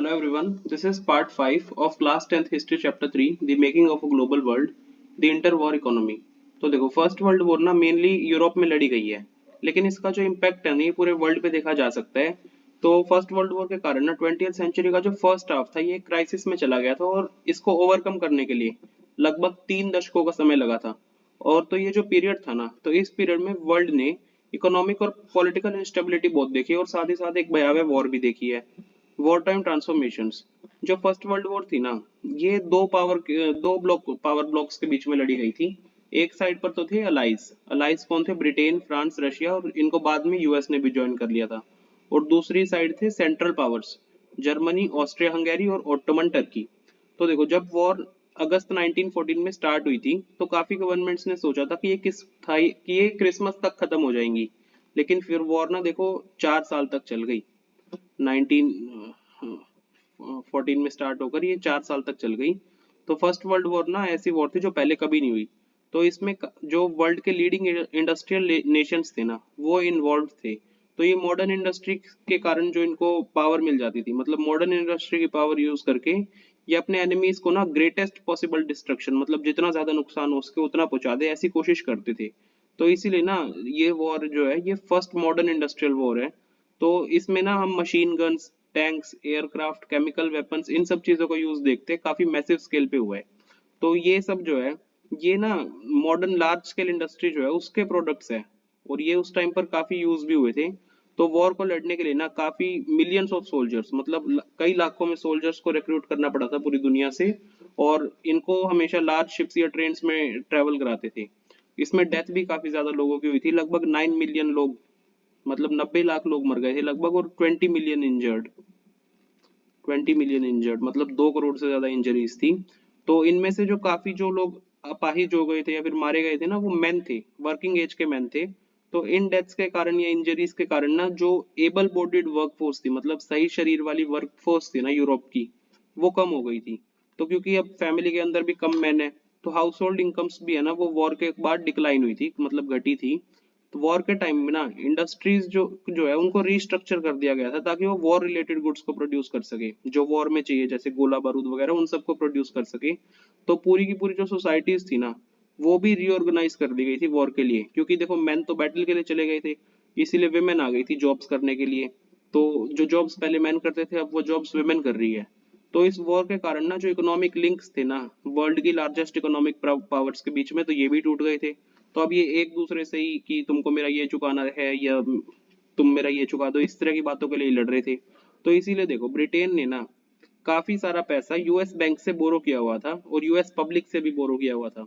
Hello everyone, this is part 5 of class 10th history chapter 3, the making of a global world, the interwar economy। तो देखो first world war ना mainly Europe में लड़ी गई है, लेकिन इसका जो इम्पैक्ट है ना ये पूरे वर्ल्ड पे देखा जा सकता है। तो फर्स्ट वर्ल्ड वॉर के कारण ना 20th सेंचुरी का जो फर्स्ट हाफ था ये क्राइसिस में चला गया था और इसको ओवरकम करने के लिए लगभग 3 दशकों का समय लगा था। और तो ये जो पीरियड था ना, तो इस पीरियड में वर्ल्ड ने इकोनॉमिक और पॉलिटिकल इंस्टेबिलिटी बहुत देखी और साथ ही साथ एक भयावह वॉर भी देखी है। War time transformations. जो फर्स्ट वर्ल्ड वॉर थी ना, ये दो पावर ब्लॉक्स के बीच में लड़ी गई थी। एक साइड पर तो थे अलाइज। अलाइज कौन थे? ब्रिटेन, फ्रांस, रशिया और इनको बाद में यूएस ने भी ज्वाइन कर लिया था। और दूसरी साइड थे central powers, Germany, Austria Hungary और ओटोमन टर्की। तो देखो जब वॉर अगस्त 1914 में स्टार्ट हुई थी तो काफी गवर्नमेंट्स ने सोचा था कि ये क्रिसमस तक खत्म हो जाएंगी, लेकिन फिर वॉर ना देखो 4 साल तक चल गई। 1914 में स्टार्ट होकर ये 4 साल तक चल गई। तो फर्स्ट वर्ल्ड वॉर ना ऐसी वॉर थी जो पहले कभी नहीं हुई। तो इसमें जो वर्ल्ड के लीडिंग इंडस्ट्रियल नेशंस थे ना वो इन्वॉल्व थे। तो ये मॉडर्न इंडस्ट्री के कारण जो इनको पावर मिल जाती थी, मतलब मॉडर्न इंडस्ट्री की पावर यूज करके ये अपने एनिमीज को ना ग्रेटेस्ट पॉसिबल डिस्ट्रक्शन, मतलब जितना ज्यादा नुकसान हो सके उतना पहुंचा दे, ऐसी कोशिश करते थे। तो इसीलिए ना ये वॉर जो है ये फर्स्ट मॉडर्न इंडस्ट्रियल वॉर है। तो इसमें ना हम machine guns, tanks, aircraft, chemical weapons, इन सब चीजों का यूज देखते हैं, काफी मैसिव स्केल पे हुआ है। तो ये सब जो है ये ना मॉडर्न लार्ज स्केल इंडस्ट्री जो है उसके प्रोडक्ट्स है। और ये उस टाइम पर काफी यूज भी हुए थे। तो वॉर को लड़ने के लिए ना काफी मिलियंस ऑफ सोल्जर्स, मतलब कई लाखों में सोल्जर्स को रिक्रूट करना पड़ा था पूरी दुनिया से। और इनको हमेशा लार्ज शिप्स या ट्रेन में ट्रेवल कराते थे। इसमें डेथ भी काफी ज्यादा लोगों की हुई थी, लगभग 9 मिलियन लोग, मतलब 90 लाख लोग मर गए थे लगभग, और 20 मिलियन इंजर्ड, मतलब 2 करोड़ से ज्यादा इंजरीज थी। तो इनमें से जो काफी जो लोग अपाहिज हो गए थे या फिर मारे गए थे ना, वो मेन थे, वर्किंग एज के मेन थे। तो इन डेथ्स के कारण या इंजरीज के कारण ना जो एबल बॉडीड वर्क फोर्स थी, मतलब सही शरीर वाली वर्क फोर्स थी ना यूरोप की, वो कम हो गई थी। तो क्योंकि अब फैमिली के अंदर भी कम मैन है, तो हाउस होल्ड इनकम्स भी है ना वो वॉर के बाद डिक्लाइन हुई थी, मतलब घटी थी। तो वॉर के टाइम में ना इंडस्ट्रीज जो जो है उनको रीस्ट्रक्चर कर दिया गया था ताकि वो वॉर रिलेटेड गुड्स को प्रोड्यूस कर सके, जो वॉर में चाहिए, जैसे गोला बारूद वगैरह उन सबको प्रोड्यूस कर सके। तो पूरी की पूरी जो सोसाइटीज थी ना वो भी रीऑर्गेनाइज कर दी गई थी वॉर के लिए, क्योंकि देखो मैन तो बैटल के लिए चले गए थे, इसीलिए विमेन आ गई थी जॉब्स करने के लिए। तो जो जॉब्स पहले मैन करते थे अब वो जॉब्स विमेन कर रही है। तो इस वॉर के कारण ना जो इकोनॉमिक लिंक्स थे ना वर्ल्ड की लार्जेस्ट इकोनॉमिक पावर्स के बीच में, तो ये भी टूट गए थे। तो अब ये एक दूसरे से ही कि तुमको मेरा ये चुकाना है या तुम मेरा ये चुका दो, इस तरह की बातों के लिए लड़ रहे थे। तो इसीलिए देखो ब्रिटेन ने ना काफी सारा पैसा यूएस बैंक से बोरो किया हुआ था और यूएस पब्लिक से भी बोरो किया हुआ था।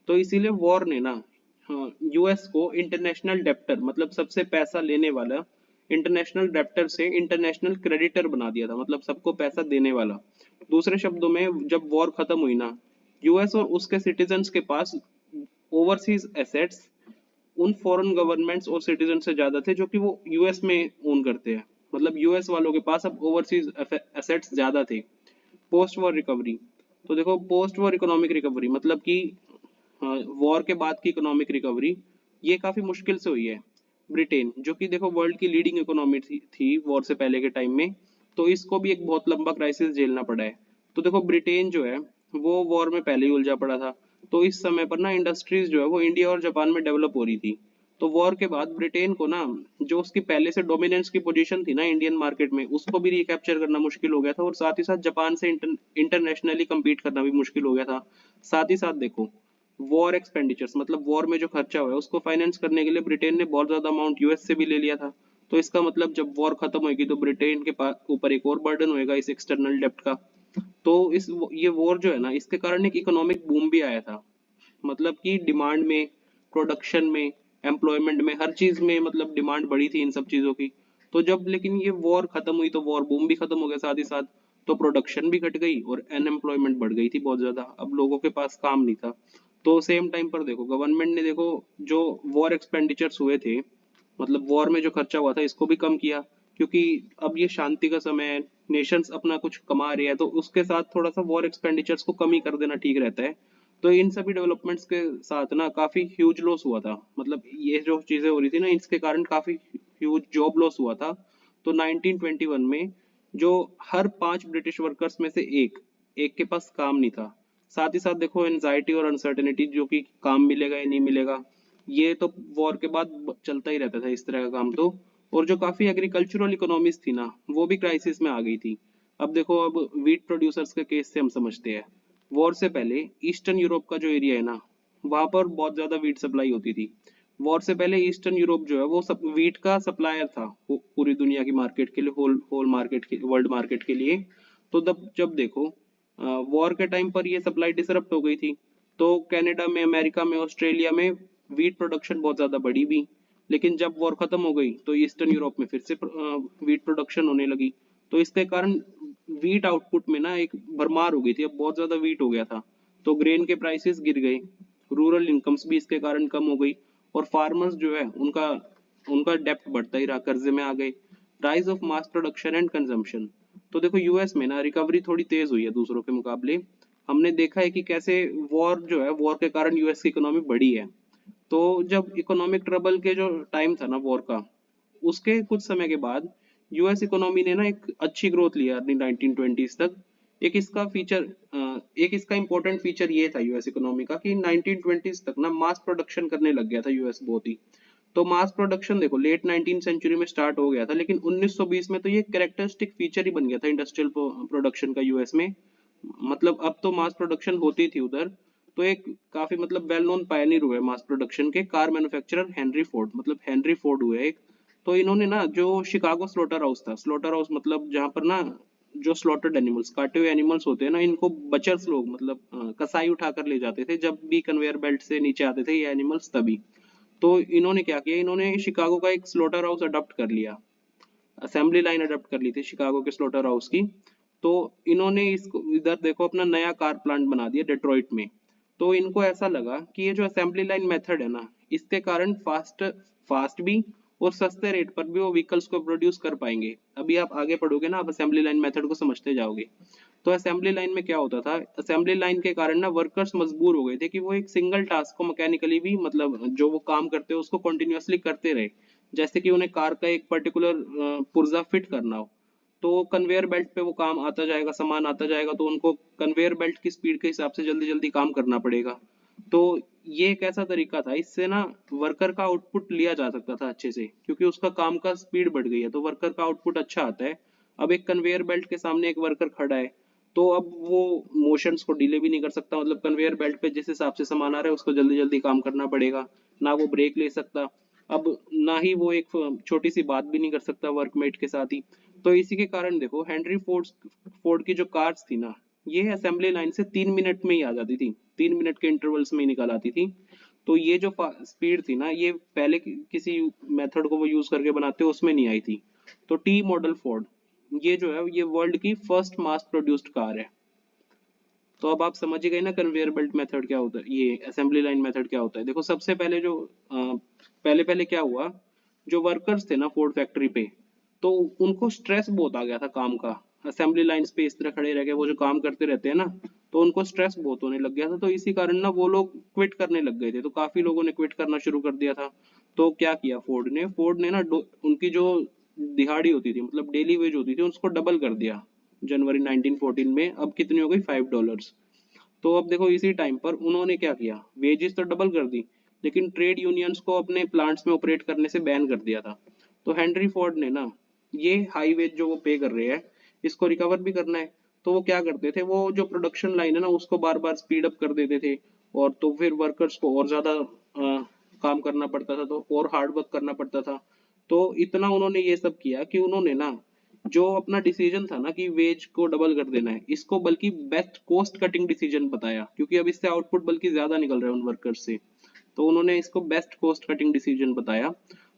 तो इसीलिए वॉर ने ना यूएस को इंटरनेशनल डेप्टर, मतलब सबसे पैसा लेने वाला, इंटरनेशनल डेप्टर से इंटरनेशनल क्रेडिटर बना दिया था, मतलब सबको पैसा देने वाला। दूसरे शब्दों में जब वॉर खत्म हुई ना, यूएस और उसके सिटीजन्स के पास ओवरसीज एसेट्स उन फॉरेन गवर्नमेंट्स और सिटीजन से ज्यादा थे जो कि वो यूएस में ओन करते हैं। मतलब यूएस वालों के पास अब ओवरसीज एसेट्स ज्यादा थे। Post war recovery. तो देखो पोस्ट वॉर इकोनॉमिक रिकवरी मतलब कि वॉर के बाद की इकोनॉमिक रिकवरी ये काफी मुश्किल से हुई है। ब्रिटेन जो कि देखो वर्ल्ड की लीडिंग इकोनॉमी थी वॉर से पहले के टाइम में, तो इसको भी एक बहुत लंबा क्राइसिस झेलना पड़ा है। तो देखो ब्रिटेन जो है वो वॉर में पहले ही उलझा पड़ा था। तो इस समय पर ना इंडस्ट्रीज जो है वो इंडिया और जापान में डेवलप हो रही थी। तो वॉर के बाद ब्रिटेन को ना जो उसकी पहले से डोमिनेंस की पोजीशन थी ना इंडियन मार्केट में, उसको भी रिकैप्चर करना मुश्किल हो गया था, और साथ ही साथ जापान से इंटरनेशनली कम्पीट करना भी मुश्किल हो गया था। साथ ही साथ देखो वॉर एक्सपेंडिचर्स, मतलब वॉर में जो खर्चा हुआ है उसको फाइनेंस करने के लिए ब्रिटेन ने बहुत ज्यादा अमाउंट यूएस से भी ले लिया था। तो इसका मतलब जब वॉर खत्म होगी तो ब्रिटेन के ऊपर एक और बर्डन होएगा इस एक्सटर्नल डेब्ट का। तो इस ये वॉर जो है ना इसके कारण एक इकोनॉमिक बूम भी आया था, मतलब कि डिमांड में, प्रोडक्शन में, एम्प्लॉयमेंट में, हर चीज में, मतलब डिमांड बढ़ी थी इन सब चीजों की। तो जब लेकिन ये वॉर खत्म हुई तो वॉर बूम भी खत्म हो गया साथ ही साथ। तो प्रोडक्शन भी घट गई और अनएम्प्लॉयमेंट बढ़ गई थी बहुत ज्यादा, अब लोगों के पास काम नहीं था। तो सेम टाइम पर देखो गवर्नमेंट ने देखो जो वॉर एक्सपेंडिचर्स हुए थे, मतलब वॉर में जो खर्चा हुआ था इसको भी कम किया, क्योंकि अब ये शांति का समय है, नेशंस अपना कुछ कमा रहे हैं, तो उसके साथ थोड़ा सा वॉर एक्सपेंडिचर्स को कम ही कर देना ठीक रहता है। तो इन सभी डेवलपमेंट्स के साथ ना काफी ह्यूज लॉस हुआ था, मतलब ये जो चीजें हो रही थी ना इसके कारण काफी ह्यूज जॉब लॉस हुआ था। तो 1921 में जो हर 5 ब्रिटिश वर्कर्स में से एक एक के पास काम नहीं था। साथ ही साथ देखो एनजाइटी और अनसर्टेनिटी, जो कि काम मिलेगा या नहीं मिलेगा, ये तो वॉर के बाद चलता ही रहता था इस तरह का काम तो। और जो काफी एग्रीकल्चरल इकोनॉमीज थी ना, वो भी क्राइसिस में आ गई थी। अब देखो, अब वीट प्रोड्यूसर्स के केस से हम समझते हैं, वॉर से पहले ईस्टर्न यूरोप का जो एरिया है ना, वहां पर बहुत ज्यादा वीट सप्लाई होती थी। वॉर से पहले ईस्टर्न यूरोप जो है वो सब वीट का सप्लायर था पूरी दुनिया की मार्केट के लिए, होल होल मार्केट के, वर्ल्ड मार्केट के लिए। तो जब जब देखो वॉर के टाइम पर ये सप्लाई डिसरप्ट हो गई थी, तो कनाडा में, अमेरिका में, ऑस्ट्रेलिया में वीट प्रोडक्शन बहुत ज्यादा बढ़ी भी। लेकिन जब वॉर खत्म हो गई तो ईस्टर्न यूरोप में फिर से वीट प्रोडक्शन होने लगी। तो इसके कारण वीट आउटपुट में ना एक भरमार हो गई थी, अब बहुत ज्यादा वीट हो गया था। तो ग्रेन के प्राइसेस गिर गए, रूरल इनकम्स भी इसके कारण कम हो गई, और फार्मर्स जो है उनका उनका डेप्थ बढ़ता ही रहा, कर्जे में आ गए। Rise of mass production and consumption. तो देखो यूएस में ना रिकवरी थोड़ी तेज हुई है दूसरों के मुकाबले। हमने देखा है कि कैसे वॉर जो है, वॉर के कारण यूएस की इकोनॉमी बढ़ी है। तो जब इकोनॉमिक ट्रबल के जो टाइम था ना वॉर का, उसके कुछ समय के बाद यूएस इकोनॉमी ने ना एक अच्छी ग्रोथ लिया अपनी 1920s तक। एक इसका फीचर एक इसका इम्पोर्टेंट फीचर ये था यूएस इकोनॉमी का कि 1920s तक ना मास प्रोडक्शन करने लग गया था यूएस बहुत ही। तो मास प्रोडक्शन देखो लेट 19 सेंचुरी में स्टार्ट हो गया था, लेकिन 1920 में तो ये कैरेक्टरिस्टिक फीचर ही बन गया था इंडस्ट्रियल प्रोडक्शन का यूएस में। मतलब अब तो मास प्रोडक्शन होती थी उधर। तो एक काफी मतलब वेल नोन पायनियर हुए मास प्रोडक्शन के कार मैन्युफैक्चरर हेनरी फोर्ड, मतलब हेनरी फोर्ड हुए एक। तो इन्होंने ना जो शिकागो स्लॉटर हाउस था, स्लॉटर हाउस मतलब जहाँ पर ना जो स्लॉटर्ड एनिमल्स, काटे हुए एनिमल्स होते हैं ना, इनको बचर्स लोग मतलब कसाई उठाकर ले जाते थे जब भी कन्वेयर बेल्ट से नीचे आते थे ये एनिमल्स तभी। तो इन्होंने क्या किया, इन्होंने शिकागो का एक स्लॉटर हाउस अडॉप्ट कर लिया, असेंबली लाइन अडॉप्ट कर ली थी शिकागो के स्लॉटर हाउस की। तो इन्होंने इसको इधर देखो अपना नया कार प्लांट बना दिया डेट्रॉइट में। तो इनको ऐसा लगा कि ये जो असेंबली लाइन मेथड है ना, इसके कारण फास्ट फास्ट भी और सस्ते रेट पर भी वो व्हीकल्स को प्रोड्यूस कर पाएंगे। अभी आप आगे पढ़ोगे ना, आप असेंबली लाइन मेथड को समझते जाओगे। तो असेंबली लाइन में क्या होता था, असेंबली लाइन के कारण ना वर्कर्स मजबूर हो गए थे कि वो एक सिंगल टास्क को मैकेनिकली भी, मतलब जो वो काम करते हो उसको कंटिन्यूअसली करते रहे। जैसे कि उन्हें कार का एक पर्टिकुलर पुर्जा फिट करना हो, तो कन्वेयर बेल्ट पे वो काम आता जाएगा, सामान आता जाएगा, तो उनको कन्वेयर बेल्ट की स्पीड के हिसाब से जल्दी जल्दी काम करना पड़ेगा। तो ये एक ऐसा तरीका था, इससे ना वर्कर का आउटपुट लिया जा सकता था अच्छे से, क्योंकि उसका काम का स्पीड बढ़ गई है तो वर्कर का आउटपुट अच्छा आता है। अब एक कन्वेयर बेल्ट के सामने एक वर्कर खड़ा है, तो अब वो मोशंस को डिले भी नहीं कर सकता, मतलब कन्वेयर बेल्ट पे जिस हिसाब से सामान आ रहा है उसको जल्दी जल्दी काम करना पड़ेगा। ना वो ब्रेक ले सकता, अब ना ही वो एक छोटी सी बात भी नहीं कर सकता वर्कमेट के साथ ही। तो इसी के कारण देखो हेनरी फोर्ड फोर्ड की जो कार्स थी ना, ये असेंबली लाइन से 3 मिनट में ही आ जाती थी, 3 मिनट के इंटरवल्स में ही निकल आती थी। तो ये जो स्पीड थी ना, ये पहले किसी मेथड को वो यूज करके बनाते उसमें नहीं आई थी। तो टी मॉडल फोर्ड, ये जो है ये वर्ल्ड की फर्स्ट मास प्रोड्यूस्ड कार है। तो अब आप समझ ही गए ना कन्वेयर बेल्ट मेथड क्या होता है, ये असेंबली लाइन मेथड क्या होता है। देखो सबसे पहले जो पहले पहले क्या हुआ, जो वर्कर्स थे ना फोर्ड फैक्ट्री पे, तो उनको स्ट्रेस बहुत आ गया था काम का। असेंबली लाइंस पे इस तरह खड़े रह के वो जो काम करते रहते हैं ना, तो उनको स्ट्रेस बहुत होने लग गया था। तो इसी कारण ना वो लोग क्विट करने लग गए थे, तो काफी लोगों ने क्विट करना शुरू कर दिया था। तो क्या किया फोर्ड ने ना उनकी जो दिहाड़ी होती थी, मतलब डेली वेज होती थी, उसको डबल कर दिया जनवरी 1914 में। अब कितनी हो गई, $5। तो अब देखो इसी टाइम पर उन्होंने क्या किया, वेजेस तो डबल कर दी, लेकिन ट्रेड यूनियंस को अपने प्लांट्स में ऑपरेट करने से बैन कर दिया था। तो हेनरी फोर्ड ने ना ये हाई वेज जो वो पे कर रहे हैं, इसको रिकवर भी करना है। तो वो क्या करते थे, वो जो प्रोडक्शन लाइन है ना उसको बार बार स्पीड अप कर देते थे, और तो फिर वर्कर्स को और ज्यादा काम करना पड़ता था, तो और हार्ड वर्क करना पड़ता था। तो इतना उन्होंने ये सब किया कि उन्होंने ना जो अपना डिसीजन था ना कि वेज को डबल कर देना है, इसको बल्कि बेस्ट कॉस्ट कटिंग डिसीजन बताया, क्योंकि अब इससे आउटपुट बल्कि ज्यादा निकल रहा है उन वर्कर्स से। तो उन्होंने इसको बेस्ट कॉस्ट कटिंग डिसीजन बताया।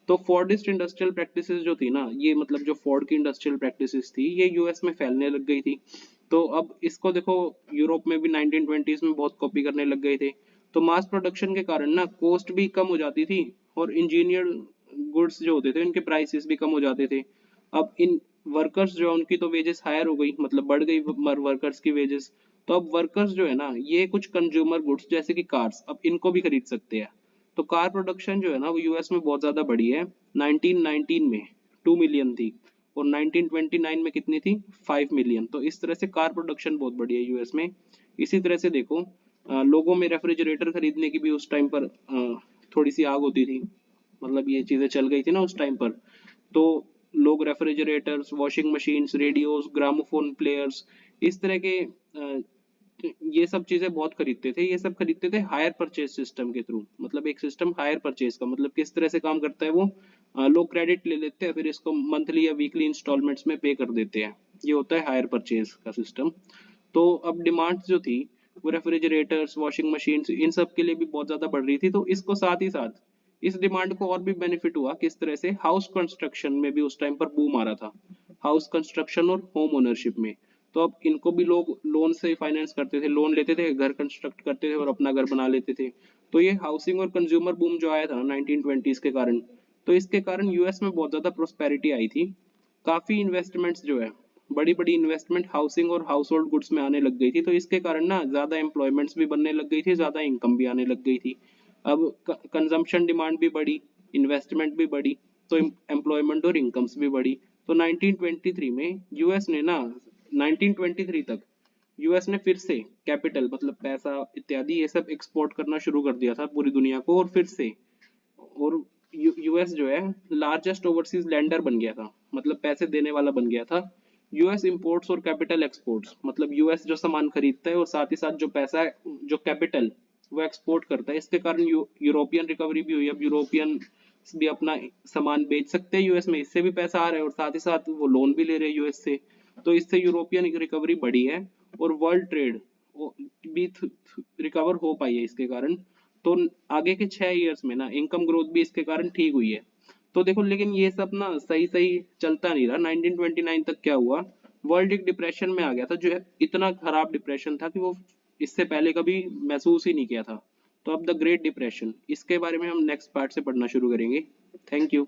तो फोर्डिस्ट इंडस्ट्रियल प्रैक्टिसेस जो थी ना, ये मतलब जो फोर्ड की इंडस्ट्रियल प्रैक्टिसेस थी, ये यूएस में फैलने लग गई थी। तो अब इसको देखो यूरोप में भी 1920s में बहुत कॉपी करने लग गए थे। तो मास प्रोडक्शन के कारण ना कॉस्ट भी कम हो जाती थी, और इंजीनियर गुड्स जो होते थे उनके प्राइसेस भी कम हो जाते थे। अब इन वर्कर्स जो है उनकी तो वेजेस हायर हो गई, मतलब बढ़ गई वर्कर्स की वेजेस। तो अब वर्कर्स जो है ना, ये कुछ कंज्यूमर गुड्स जैसे कि कार्स, अब इनको भी खरीद सकते हैं। तो कार प्रोडक्शन जो है ना वो यूएस में बहुत ज्यादा बढ़ी है। 1919 में 2 मिलियन थी, और 1929 में कितनी थी 5 मिलियन। तो इस तरह से कार प्रोडक्शन बहुत बढ़ी है यूएस में। इसी तरह से देखो लोगों में रेफ्रिजरेटर खरीदने की भी उस टाइम पर थोड़ी सी आग होती थी, मतलब ये चीजें चल गई थी ना उस टाइम पर। तो लोग refrigerators, washing machines, radios, gramophone players, इस तरह के ये सब चीजें बहुत खरीदते थे। ये सब खरीदते थे हायर परचेज सिस्टम के थ्रू। मतलब एक सिस्टम हायर परचेज का मतलब किस तरह से काम करता है वो, लोग क्रेडिट ले लेते हैं, फिर इसको मंथली या वीकली इंस्टॉलमेंट्स में पे कर देते हैं। ये होता है हायर परचेज का सिस्टम। तो अब डिमांड जो थी वो रेफ्रिजरेटर्स, वॉशिंग मशीन्स, इन सब के लिए भी बहुत ज्यादा बढ़ रही थी। तो इसको साथ ही साथ इस डिमांड को और भी बेनिफिट हुआ किस तरह से, हाउस कंस्ट्रक्शन में भी उस टाइम पर बूम आ रहा था, हाउस कंस्ट्रक्शन और होम ओनरशिप में। तो अब इनको भी लोग लोन से फाइनेंस करते थे, लोन लेते थे, घर कंस्ट्रक्ट करते थे और अपना घर बना लेते थे। तो ये हाउसिंग और कंज्यूमर बूम जो आया था 1920s के कारण, तो इसके कारण यूएस में बहुत ज्यादा प्रोस्पेरिटी आई थी। काफी इन्वेस्टमेंट्स जो है, बड़ी बड़ी इन्वेस्टमेंट हाउसिंग और हाउस होल्ड गुड्स में आने लग गई थी। तो इसके कारण ना ज्यादा एम्प्लॉयमेंट्स भी बनने लग गई थी, ज्यादा इनकम भी आने लग गई थी। अब कंजम्पशन डिमांड भी बढ़ी, इन्वेस्टमेंट भी बढ़ी, तो एम्प्लॉयमेंट और इनकम्स भी बढ़ी। तो 1923 में यूएस ने ना, 1923 तक यूएस ने फिर से कैपिटल मतलब पैसा इत्यादि ये सब एक्सपोर्ट करना शुरू कर दिया था पूरी दुनिया को। और फिर से, और यूएस जो है लार्जेस्ट ओवरसीज लैंडर बन गया था, मतलब पैसे देने वाला बन गया था। यूएस इंपोर्ट्स और कैपिटल एक्सपोर्ट्स, मतलब यूएस जो सामान खरीदता है और साथ ही साथ जो पैसा है, जो कैपिटल वो एक्सपोर्ट करता है। इसके कारण यूरोपियन रिकवरी भी हुई। अब यूरोपियन भी अपना सामान बेच सकते हैं यूएस में, इससे भी पैसा आ रहा है और साथ ही साथ वो लोन भी ले रहे हैं यूएस से। तो इससे यूरोपियन रिकवरी बढ़ी है और वर्ल्ड ट्रेड भी रिकवर हो पाई है इसके कारण। तो आगे के 6 इयर्स में ना इनकम ग्रोथ भी इसके कारण ठीक हुई है। तो देखो, लेकिन ये सब ना सही सही चलता नहीं रहा। 1929 तक क्या हुआ, वर्ल्ड एक डिप्रेशन में आ गया था, जो है इतना खराब डिप्रेशन था कि वो इससे पहले कभी महसूस ही नहीं किया था। तो अब द ग्रेट डिप्रेशन, इसके बारे में हम नेक्स्ट पार्ट से पढ़ना शुरू करेंगे। Thank you.